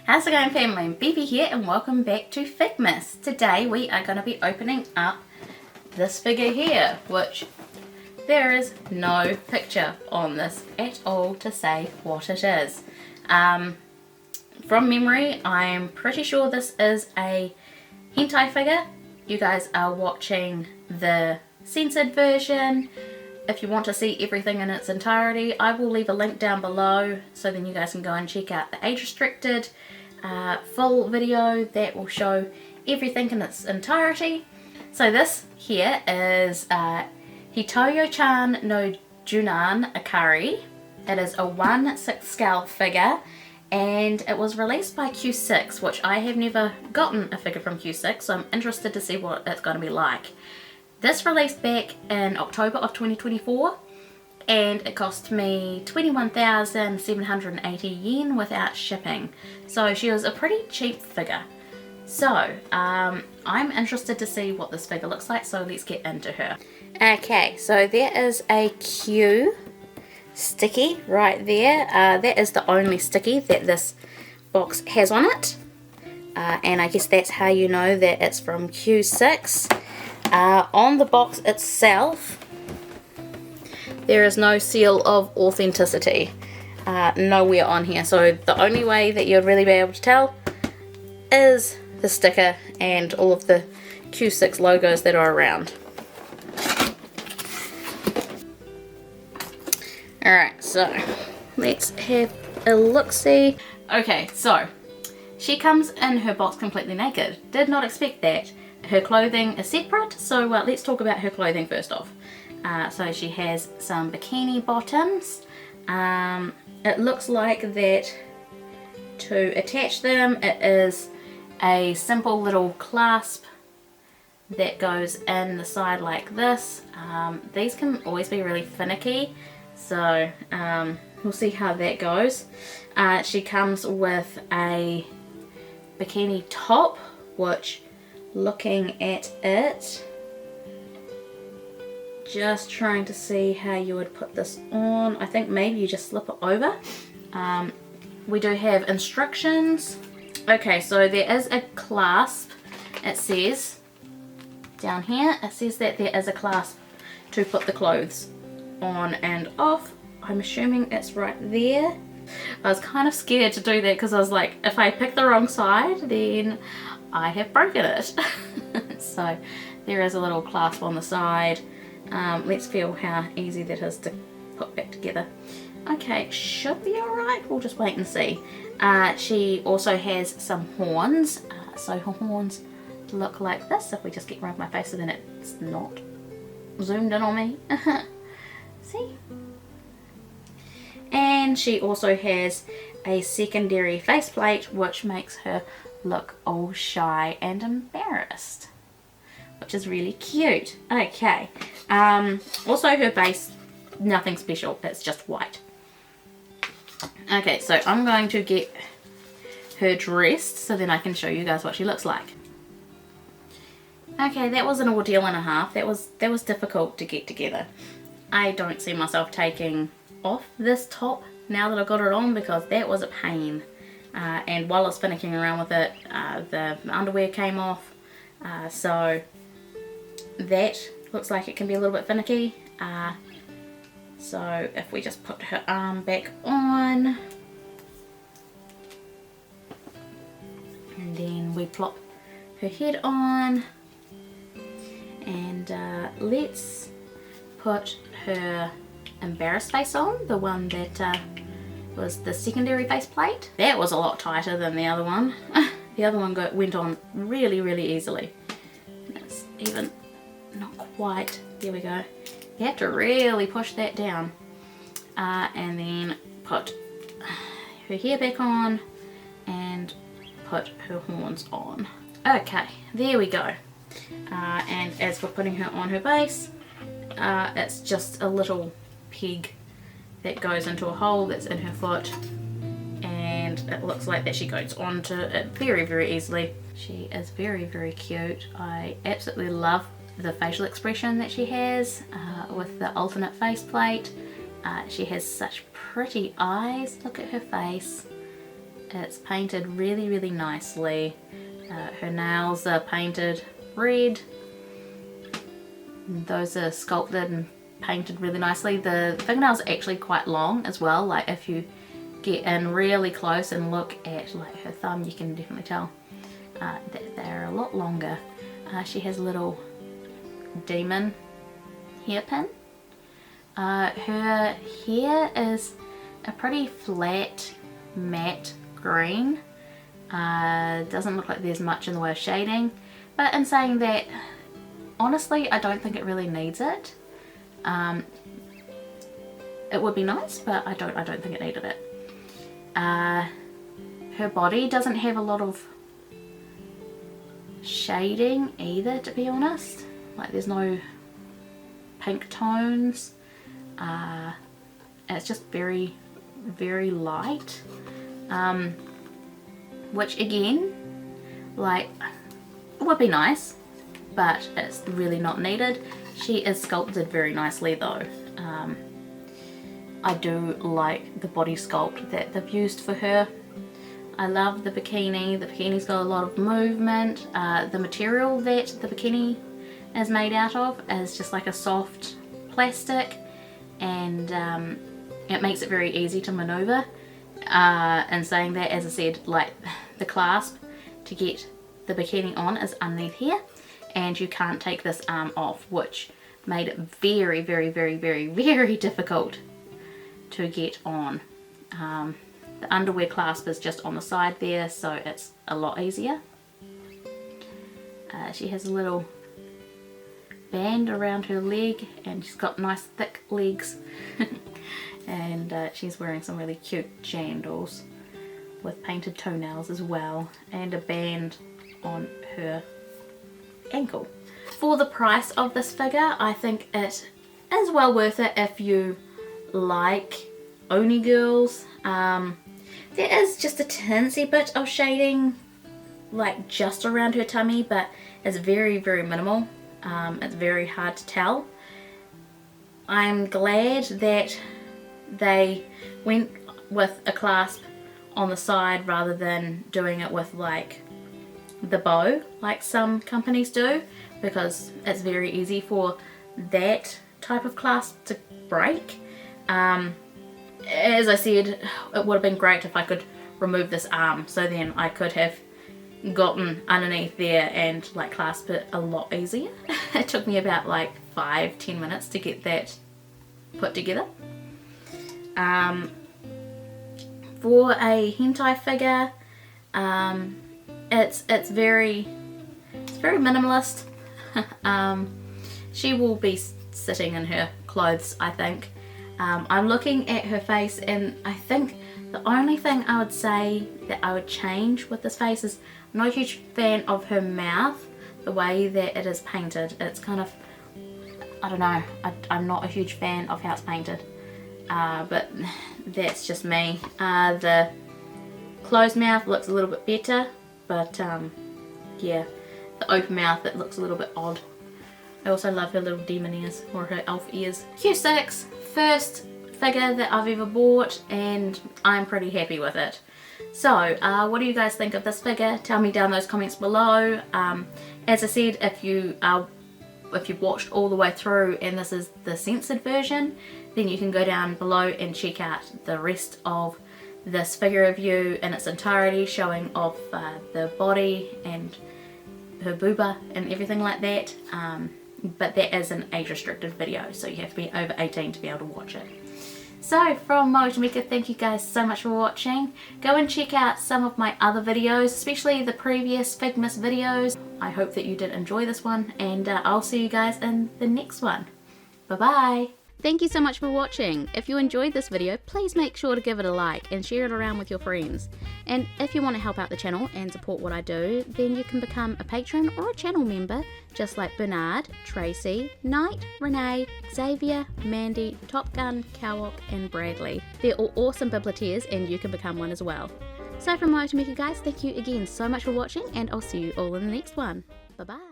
How's it going, family? Bibi here and welcome back to Figmas. Today we are going to be opening up this figure here, which there is no picture on this at all to say what it is. From memory, I'm pretty sure this is a hentai figure. You guys are watching the censored version. If you want to see everything in its entirety, I will leave a link down below so then you guys can go and check out the age restricted full video that will show everything in its entirety. So this here is Hitoyo-chan no junan Akari. It is a 1/6 scale figure and it was released by Q6, which I have never gotten a figure from Q6, so I'm interested to see what it's going to be like. This released back in October of 2024 and it cost me 21,780 yen without shipping. So she was a pretty cheap figure. So I'm interested to see what this figure looks like, so let's get into her. Okay, so there is a Q sticky right there. That is the only sticky that this box has on it. And I guess that's how you know that it's from Q6. On the box itself, there is no seal of authenticity, nowhere on here. So the only way that you'd really be able to tell is the sticker and all of the Q6 logos that are around. Alright, so let's have a look-see. Okay, so she comes in her box completely naked. Did not expect that. Her clothing is separate, so let's talk about her clothing first off. So she has some bikini bottoms. It looks like that to attach them it is a simple little clasp that goes in the side like this. These can always be really finicky, so we'll see how that goes. She comes with a bikini top, which, looking at it, just trying to see how you would put this on. I think maybe you just slip it over. We do have instructions. Okay, so there is a clasp. It says down here, it says that there is a clasp to put the clothes on and off. I'm assuming it's right there. I was kind of scared to do that because I was like, if I pick the wrong side, then I have broken it. So there is a little clasp on the side. Let's feel how easy that is to put back together. Okay, should be alright. We'll just wait and see. She also has some horns. So her horns look like this. If we just get around my face so then it's not zoomed in on me. See? And she also has a secondary faceplate which makes her look all shy and embarrassed, which is really cute. Okay, also her base, nothing special, it's just white. Okay, so I'm going to get her dressed so then I can show you guys what she looks like. Okay, that was an ordeal and a half. That was difficult to get together. I don't see myself taking off this top now that I've got it on because that was a pain. And while I was finicking around with it, the underwear came off, so that looks like it can be a little bit finicky. So if we just put her arm back on, and then we plop her head on, and let's put her embarrassed face on, the one that was the secondary faceplate. That was a lot tighter than the other one. The other one went on really easily. It's even not quite. There we go. You have to really push that down. And then put her hair back on and put her horns on. Okay, there we go. And as for putting her on her base, it's just a little peg that goes into a hole that's in her foot, and it looks like that she goes onto it very easily. She is very cute. I absolutely love the facial expression that she has with the alternate faceplate. She has such pretty eyes. Look at her face. It's painted really, really nicely. Her nails are painted red. Those are sculpted and painted really nicely. The fingernails are actually quite long as well. Like if you get in really close and look at like her thumb, you can definitely tell that they're a lot longer. She has a little demon hairpin. Her hair is a pretty flat matte green. Doesn't look like there's much in the way of shading, but in saying that, honestly I don't think it really needs it. It would be nice, but I don't think it needed it. Her body doesn't have a lot of shading either, to be honest. Like there's no pink tones. It's just very, very light. Which again, like, would be nice, but it's really not needed. She is sculpted very nicely though. I do like the body sculpt that they've used for her. I love the bikini. The bikini's got a lot of movement. The material that the bikini is made out of is just like a soft plastic, and it makes it very easy to maneuver. And saying that, as I said, like the clasp to get the bikini on is underneath here, and you can't take this arm off, which made it very, very, very, very, very difficult to get on. The underwear clasp is just on the side there, so it's a lot easier. She has a little band around her leg, and she's got nice thick legs. And she's wearing some really cute sandals with painted toenails as well, and a band on her ankle. For the price of this figure, I think it is well worth it if you like Oni girls. There is just a teensy bit of shading like just around her tummy, but it's very, very minimal. It's very hard to tell. I'm glad that they went with a clasp on the side rather than doing it with like the bow like some companies do, because it's very easy for that type of clasp to break. As I said, it would have been great if I could remove this arm, so then I could have gotten underneath there and like clasp it a lot easier. It took me about like 5-10 minutes to get that put together. For a hentai figure, it's very minimalist. She will be sitting in her clothes, I think. I'm looking at her face, and I think the only thing I would say that I would change with this face is I'm not a huge fan of her mouth, the way that it is painted. It's kind of, I don't know, I'm not a huge fan of how it's painted. But that's just me. The closed mouth looks a little bit better, but yeah, the open mouth, it looks a little bit odd. I also love her little demon ears, or her elf ears. Q6, first figure that I've ever bought, and I'm pretty happy with it. So what do you guys think of this figure? Tell me down in those comments below. As I said, if you've watched all the way through and this is the censored version, then you can go down below and check out the rest of this figure review in its entirety, showing off the body and her booba and everything like that. But that is an age restricted video, so you have to be over 18 to be able to watch it. So from Motomika, thank you guys so much for watching. Go and check out some of my other videos, especially the previous Figmas videos. I hope that you did enjoy this one, and I'll see you guys in the next one. Bye bye! Thank you so much for watching. If you enjoyed this video, please make sure to give it a like and share it around with your friends. And if you want to help out the channel and support what I do, then you can become a patron or a channel member, just like Bernard, Tracy, Knight, Renee, Xavier, Mandy, Top Gun, Cowok and Bradley. They're all awesome biblioteers, and you can become one as well. So from Motomika guys, thank you again so much for watching, and I'll see you all in the next one. Bye bye!